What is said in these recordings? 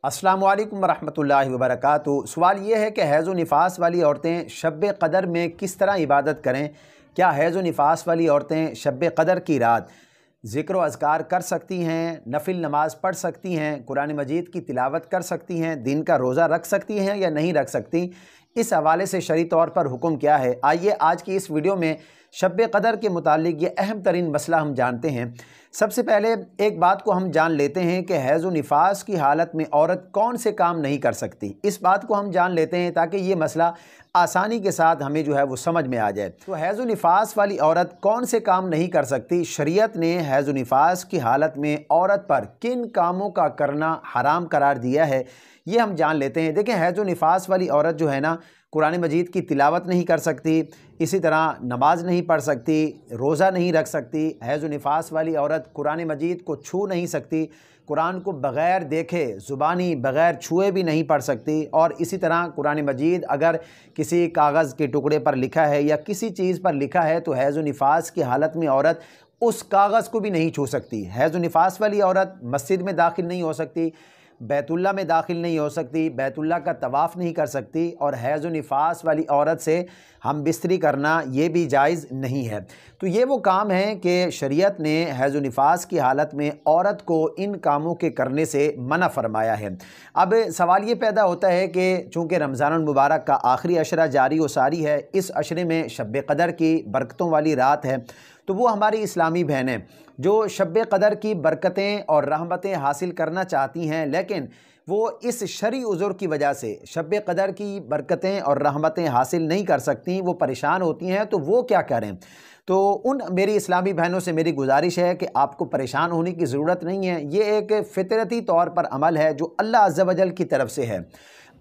अस्सलाम वालेकुम वरहमतुल्लाहि वबरकातुहू। सवाल ये है कि हैज़ व निफास वाली औरतें शब क़दर में किस तरह इबादत करें। क्या हैज़ व निफास वाली औरतें शब क़दर की रात ज़िक्र व अज़कार कर सकती हैं, नफिल नमाज़ पढ़ सकती हैं, कुरान मजीद की तिलावत कर सकती हैं, दिन का रोज़ा रख सकती हैं या नहीं रख सकती? इस हवाले से शरई तौर पर हुक्म क्या है, आइए आज की इस वीडियो में शब क़दर के मुतालिक ये अहम तरीन मसला हम जानते हैं। सबसे पहले एक बात को हम जान लेते हैं कि हैज़ व निफास की हालत में औरत कौन से काम नहीं कर सकती। इस बात को हम जान लेते हैं ताकि ये मसला आसानी के साथ हमें जो है वो समझ में आ जाए। तो हैज़ व निफास वाली औरत कौन से काम नहीं कर सकती, शरीयत ने हैज़ व निफास की हालत में औरत पर किन कामों का करना हराम करार दिया है, ये हम जान लेते हैं। देखें, हैज़ व निफास वाली औरत जो है ना, कुरान मजीद की तिलावत नहीं कर सकती, इसी तरह नमाज नहीं पढ़ सकती, रोज़ा नहीं रख सकती। हैज़ व निफास वाली औरत कुरान मजीद को छू नहीं सकती, कुरान को बग़ैर देखे ज़ुबानी बग़ैर छुए भी नहीं पढ़ सकती। और इसी तरह कुरान मजीद अगर किसी कागज़ के टुकड़े पर लिखा है या किसी चीज़ पर लिखा है तो हैज़ व निफास की हालत में औरत उस कागज़ को भी नहीं छू सकती। हैज़ व निफास वाली औरत मस्जिद में दाखिल नहीं हो सकती, बैतुल्ला में दाखिल नहीं हो सकती, बैतुल्ला का तवाफ़ नहीं कर सकती, और हैज़ व निफास वाली औरत से हम बिस्तरी करना ये भी जायज़ नहीं है। तो ये वो काम है कि शरीयत ने हैज़ व निफास की हालत में औरत को इन कामों के करने से मना फरमाया है। अब सवाल ये पैदा होता है कि चूँकि रमज़ानुल मुबारक का आखिरी अशरा जारी व सारी है, इस अशरे में शब क़दर की बरकतों वाली रात है, तो वो हमारी इस्लामी बहनें जो शब क़दर की बरकतें और रहमतें हासिल करना चाहती हैं, लेकिन वो इस शरई उज़ुर की वजह से शब क़दर की बरकतें और रहमतें हासिल नहीं कर सकती, वो परेशान होती हैं, तो वो क्या करें? तो उन मेरी इस्लामी बहनों से मेरी गुजारिश है कि आपको परेशान होने की ज़रूरत नहीं है। ये एक फ़ितरती तौर पर अमल है जो अल्लाह अज़्ज़ा वजल की तरफ से है।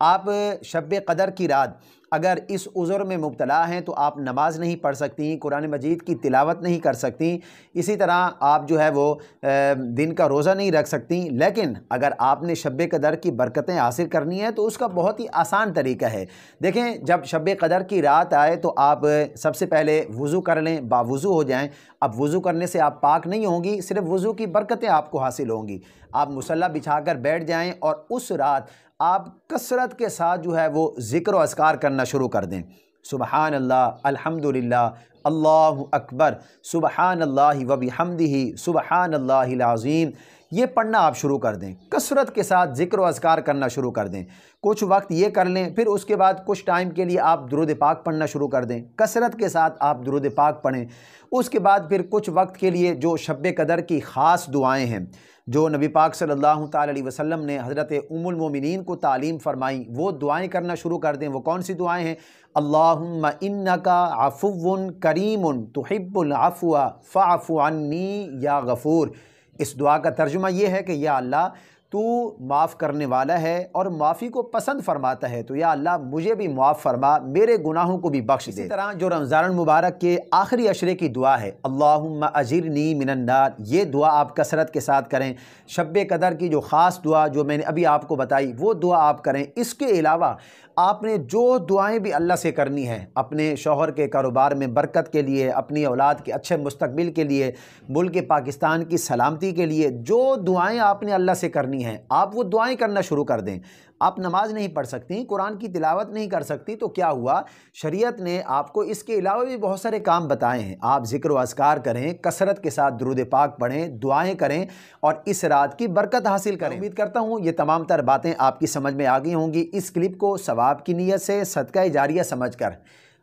आप शब क़दर की रात अगर इस उज़ुर में मुब्तला हैं तो आप नमाज नहीं पढ़ सकती, कुरान मजीद की तिलावत नहीं कर सकती, इसी तरह आप जो है वो दिन का रोज़ा नहीं रख सकती। लेकिन अगर आपने शब क़दर की बरकतें हासिल करनी है तो उसका बहुत ही आसान तरीका है। देखें, जब शब क़दर की रात आए तो आप सबसे पहले वज़ू कर लें, बावुज़ू हो जाएं। अब वज़ू करने से आप पाक नहीं होंगी, सिर्फ़ वज़ू की बरकतें आपको हासिल होंगी। आप मुसल्ला बिछाकर बैठ जाएं और उस रात आप कसरत के साथ जो है वो ज़िक्र व अज़कार करना शुरू कर दें। सुबहान अल्लाह, अल्हम्दुलिल्लाह, अल्लाहु अकबर, सुबहान अल्लाहि व बिहम्दिही, सुबहान अल्लाहिल अज़ीम, ये पढ़ना आप शुरू कर दें। कसरत के साथ ज़िक्र व अज़कार करना शुरू कर दें। कुछ वक्त ये कर लें, फिर उसके बाद कुछ टाइम के लिए आप दुरूद पाक पढ़ना शुरू कर दें। कसरत के साथ आप दुरूद पाक पढ़ें। उसके बाद फिर कुछ वक्त के लिए जो शब क़दर की ख़ास दुआएं हैं जो नबी पाक सल्लल्लाहु ताला अलैहि वसल्लम ने हज़रत उम्मुल मोमिनीन को तालीम फ़रमाई, वो दुआएं करना शुरू कर दें। वो कौन सी दुआएं हैं? अल्लाहुम्मा इन्नका अफ़ुव्वुन करीमुन तुहिब्बुल अफ़्वा फ़अफ़ु अन्नी या गफ़ूर। इस दुआ का तर्जुमा ये है कि या अल्लाह, तू माफ़ करने वाला है और माफ़ी को पसंद फरमाता है, तो या अल्लाह मुझे भी माफ़ फरमा, मेरे गुनाहों को भी बख्श दे। इसी तरह जो रमज़ानुल मुबारक के आखिरी अशरे की दुआ है, अल्लाहुम्मा अजिरनी मिनन नार, ये दुआ आप कसरत के साथ करें। शब क़दर की जो ख़ास दुआ जो मैंने अभी आपको बताई वो दुआ आप करें। इसके अलावा आपने जो दुआएं भी अल्लाह से करनी है, अपने शौहर के कारोबार में बरकत के लिए, अपनी औलाद के अच्छे मुस्तकबिल के लिए, मुल्क पाकिस्तान की सलामती के लिए, जो दुआएं आपने अल्लाह से करनी हैं, आप वो दुआएं करना शुरू कर दें। आप नमाज नहीं पढ़ सकती, कुरान की तिलावत नहीं कर सकती, तो क्या हुआ, शरीयत ने आपको इसके अलावा भी बहुत सारे काम बताए हैं। आप ज़िक्र व अज़कार करें, कसरत के साथ दुरूद पाक पढ़ें, दुआएं करें और इस रात की बरकत हासिल करें। उम्मीद करता हूँ ये तमाम तर बातें आपकी समझ में आ गई होंगी। इस क्लिप को सवाब की नीयत से सदका जारिया समझकर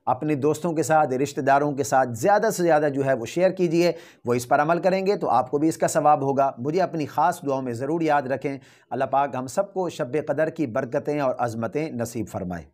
अपने दोस्तों के साथ, रिश्तेदारों के साथ ज़्यादा से ज़्यादा जो है वो शेयर कीजिए। वो इस पर अमल करेंगे तो आपको भी इसका सवाब होगा। मुझे अपनी ख़ास दुआओं में ज़रूर याद रखें। अल्लाह पाक हम सबको शब क़दर की बरकतें और अज़मतें नसीब फरमाए।